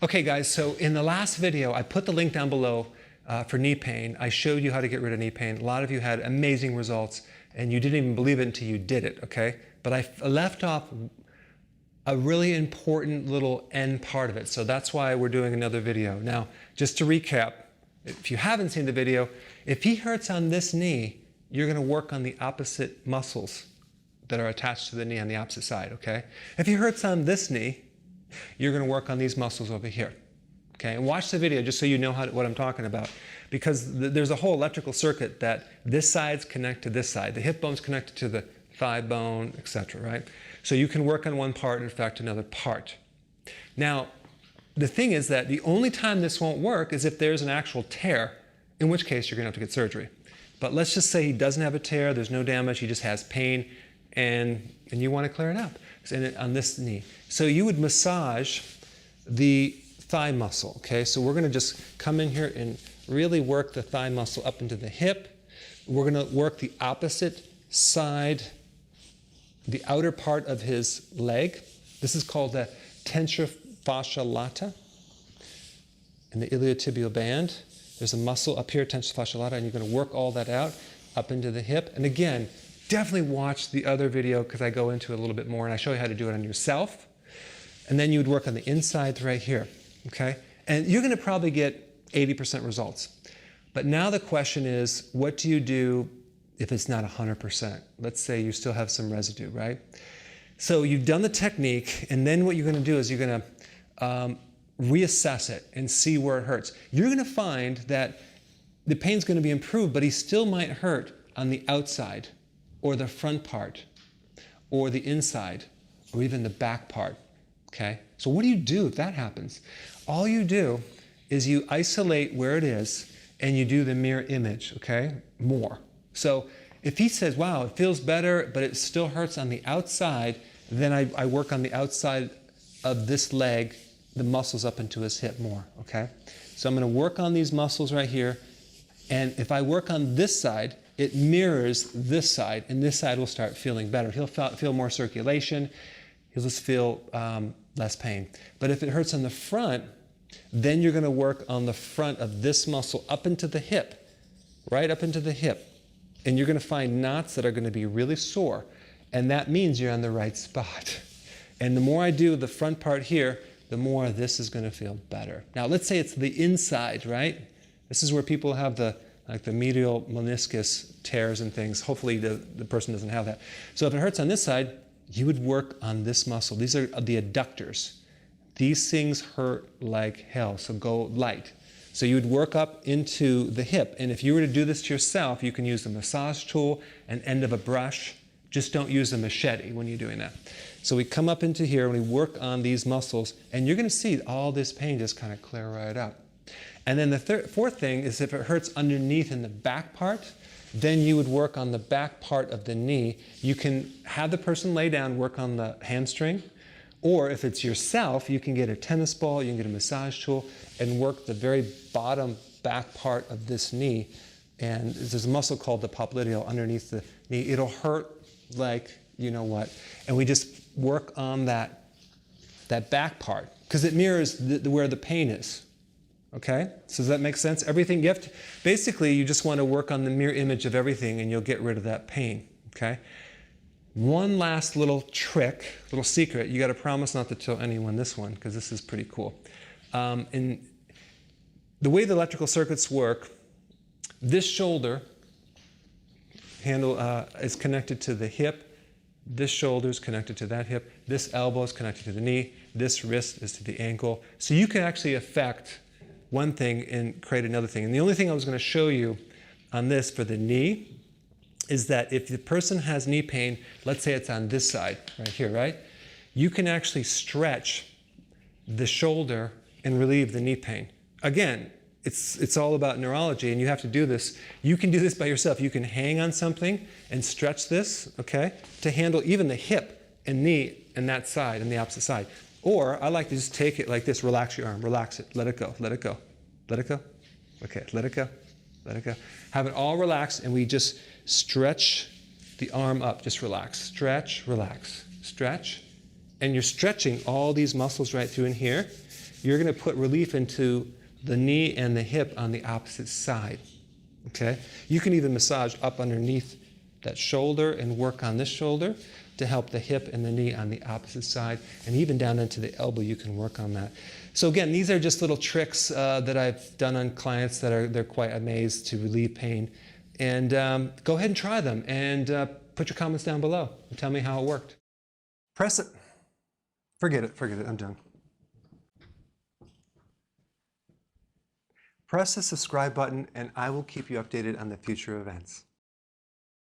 Okay guys, so in the last video, I put the link down below for knee pain. I showed you how to get rid of knee pain. A lot of you had amazing results and you didn't even believe it until you did it, okay? But I left off a really important little end part of it. So that's why we're doing another video. Now, just to recap, if you haven't seen the video, if he hurts on this knee, you're gonna work on the opposite muscles that are attached to the knee on the opposite side, okay? If he hurts on this knee, you're going to work on these muscles over here, okay? And watch the video just so you know what I'm talking about, because there's a whole electrical circuit that this side's connected to this side. The hip bone's connected to the thigh bone, etc., right? So you can work on one part and affect another part. Now, the thing is that the only time this won't work is if there's an actual tear, in which case you're going to have to get surgery. But let's just say he doesn't have a tear, there's no damage, he just has pain, and you want to clear it up on this knee. So you would massage the thigh muscle, okay? So we're going to just come in here and really work the thigh muscle up into the hip. We're going to work the opposite side, the outer part of his leg. This is called the tensor fascia lata in the iliotibial band. There's a muscle up here, tensor fascia lata, and you're going to work all that out up into the hip. And again, definitely watch the other video because I go into it a little bit more and I show you how to do it on yourself. And then you would work on the inside right here, okay? And you're going to probably get 80% results. But now the question is, what do you do if it's not 100%? Let's say you still have some residue, right? So you've done the technique, and then what you're going to do is you're going to reassess it and see where it hurts. You're going to find that the pain's going to be improved, but he still might hurt on the outside, or the front part, or the inside, or even the back part, okay? So what do you do if that happens? All you do is you isolate where it is, and you do the mirror image, okay? More. So if he says, wow, it feels better, but it still hurts on the outside, then I work on the outside of this leg, the muscles up into his hip more, okay? So I'm gonna work on these muscles right here, and if I work on this side, it mirrors this side, and this side will start feeling better. He'll feel more circulation. He'll just feel less pain. But if it hurts on the front, then you're going to work on the front of this muscle up into the hip, right up into the hip. And you're going to find knots that are going to be really sore. And that means you're on the right spot. And the more I do the front part here, the more this is going to feel better. Now, let's say it's the inside, right? This is where people have the medial meniscus tears and things. Hopefully the person doesn't have that. So if it hurts on this side, you would work on this muscle. These are the adductors. These things hurt like hell, so go light. So you would work up into the hip. And if you were to do this to yourself, you can use a massage tool, an end of a brush. Just don't use a machete when you're doing that. So we come up into here and we work on these muscles, and you're going to see all this pain just kind of clear right up. And then the fourth thing is if it hurts underneath in the back part, then you would work on the back part of the knee. You can have the person lay down, work on the hamstring, or if it's yourself, you can get a tennis ball, you can get a massage tool, and work the very bottom back part of this knee. And there's a muscle called the popliteal underneath the knee. It'll hurt like you know what. And we just work on that back part, because it mirrors where the pain is. Okay, so does that make sense? Everything you have to, basically you just want to work on the mirror image of everything and you'll get rid of that pain, okay? One last little trick, little secret, you got to promise not to tell anyone this one because this is pretty cool. In the way the electrical circuits work, this shoulder handle is connected to the hip, this shoulder is connected to that hip, this elbow is connected to the knee, this wrist is to the ankle. So you can actually affect one thing and create another thing. And the only thing I was going to show you on this for the knee is that if the person has knee pain, let's say it's on this side, right here, right? You can actually stretch the shoulder and relieve the knee pain. Again, it's all about neurology, and you have to do this. You can do this by yourself. You can hang on something and stretch this, okay, to handle even the hip and knee and that side and the opposite side. Or I like to just take it like this, relax your arm, relax it, let it go, let it go, let it go. Okay, let it go, let it go. Have it all relaxed, and we just stretch the arm up, just relax, stretch, relax, stretch. And you're stretching all these muscles right through in here. you're going to put relief into the knee and the hip on the opposite side. Okay? You can even massage up underneath that shoulder and work on this shoulder to help the hip and the knee on the opposite side, and even down into the elbow you can work on that. So again, these are just little tricks that I've done on clients that they're quite amazed to relieve pain. And go ahead and try them, and put your comments down below and tell me how it worked. Press it. Forget it, I'm done. Press the subscribe button and I will keep you updated on the future events.